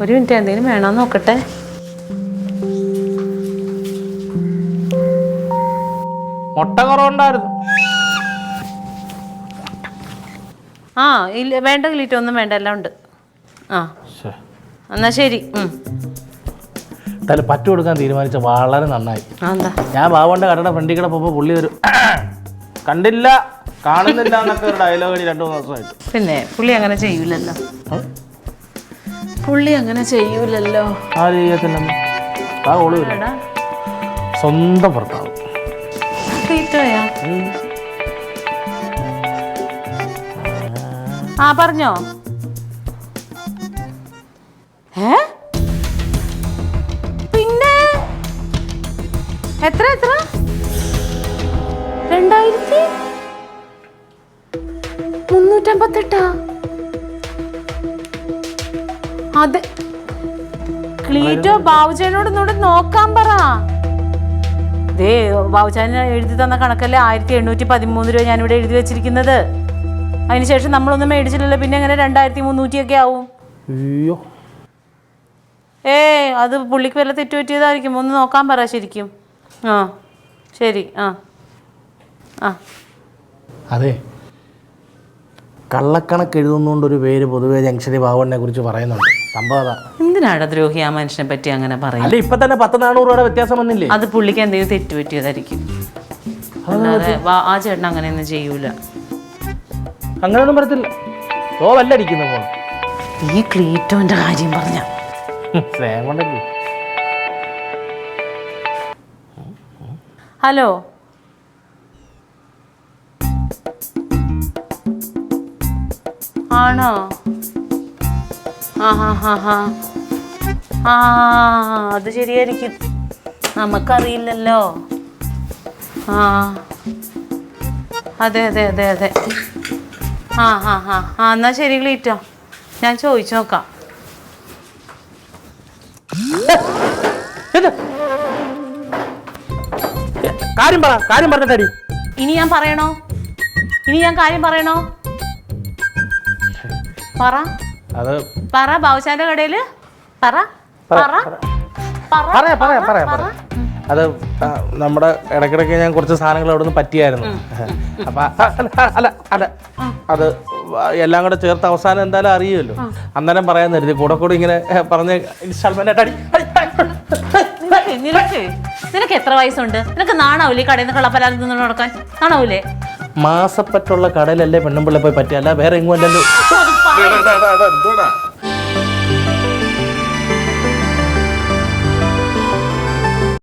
ഒരു മിനിറ്റ് എന്തെങ്കിലും വേണമെന്ന് നോക്കട്ടെ. മുട്ട കുറവുണ്ടായിരുന്നു. ആ ഇല്ല, വേണ്ട ക്ലീറ്റോ, ഒന്നും വേണ്ട, എല്ലാം ഉണ്ട്. ആ എന്നാ ശരി. എന്തായാലും പറ്റു കൊടുക്കാൻ തീരുമാനിച്ച വളരെ നന്നായി. എന്താ ഞാൻ ബാബുവിൻ്റെ കടയുടെ ഫ്രണ്ടിൽ കൂടെ പോകുമ്പോൾ പുള്ളി ഒരു കണ്ടില്ല കാണുന്നില്ല എന്നൊക്കെ ഒരു ഡയലോഗ് 2-3 ദിവസമായിട്ട്. പിന്നെ പുള്ളി അങ്ങനെ ചെയ്യൂലല്ലോ. പുള്ളി അങ്ങനെ ചെയ്യൂലല്ലോ. ആ ചെയ്യത്തില്ലെന്ന് ആ ഓള് സ്വന്തം ഭർത്താവ്. ക്ലീറ്റോയാ? ആ പറഞ്ഞോ. പിന്നെ എത്ര 2358? അത് ക്ലീറ്റോ ബാബുചാനോട് ഇന്നോട് നോക്കാൻ പറ. ദേ ബാബുചാൻ എഴുതി തന്ന കണക്കല്ലേ 1813 രൂപ ഞാനിവിടെ എഴുതി വെച്ചിരിക്കുന്നത്. അതിനുശേഷം നമ്മളൊന്നും മേടിച്ചില്ലല്ലോ, പിന്നെ എങ്ങനെ 2300 ഒക്കെ ആവും? അയ്യോ അത് പുള്ളിക്ക് വല്ല തെറ്റു പറ്റിയതായിരിക്കും. ഒന്ന് നോക്കാൻ പറ ശരിക്കും. ആ ശരി. അതെ, കള്ളക്കണക്ക് എഴുതുന്നോണ്ടൊരു പേര് പൊതുവെ ജംഗ്ഷനി ബാബുവിനെ കുറിച്ച് പറയുന്നുണ്ട്. സംഭവം അതാ. എന്തിനാണ് ദ്രോഹി ആ മനുഷ്യനെ പറ്റി അങ്ങനെ പറയാം? അല്ല, ഇപ്പൊ തന്നെ 10-400 രൂപയുടെ വ്യത്യാസം വന്നില്ലേ? അത് പുള്ളിക്ക് എന്തെങ്കിലും തെറ്റു പറ്റിയതായിരിക്കും. അല്ലാതെ ആ ചേട്ടൻ അങ്ങനെയൊന്നും ചെയ്യൂല. അങ്ങനെയൊന്നും പറയത്തില്ല. ഓ വല്ലടിക്കുന്ന പോണം. ഈ ക്ലീറ്റോന്റെ കാര്യം പറഞ്ഞ സ്നേഹം കൊണ്ടല്ലേ. ഹലോ, ആണോ? അത് ശരിയായിരിക്കും, നമുക്കറിയില്ലല്ലോ. അതെ എന്നാ ശരി ക്ലീറ്റോ, ഞാൻ ചോദിച്ചു നോക്കാം. കാര്യം പറഞ്ഞ ഇനി ഞാൻ കാര്യം പറയണോ? പറ ബാബുശാന്റെ കടയില് അത് നമ്മുടെ ഇടയ്ക്കിടയ്ക്ക് ഞാൻ കുറച്ച് സാധനങ്ങൾ അവിടെ നിന്ന് പറ്റിയായിരുന്നു. അപ്പൊ അത് എല്ലാം കൂടെ ചേർത്ത് അവസാനം എന്തായാലും അറിയുമല്ലോ, അന്നേരം പറയാൻ കരുതി. കൂടെ ഇങ്ങനെ പറഞ്ഞ് ഇൻസ്റ്റാൾമെന്റ്. നിനക്ക് എത്ര വയസ്സുണ്ട്? നിനക്ക് നാണാവൂലേ കടയിൽ നിന്ന് കള്ളപ്പലാരം നിന്ന് നടക്കാൻ? നാണാവൂലേ? മാസപ്പറ്റുള്ള കടയിലല്ലേ പെണ്ണുമ്പിള്ള പോയി പറ്റിയല്ല, വേറെ എങ്ങും അല്ലല്ലോ.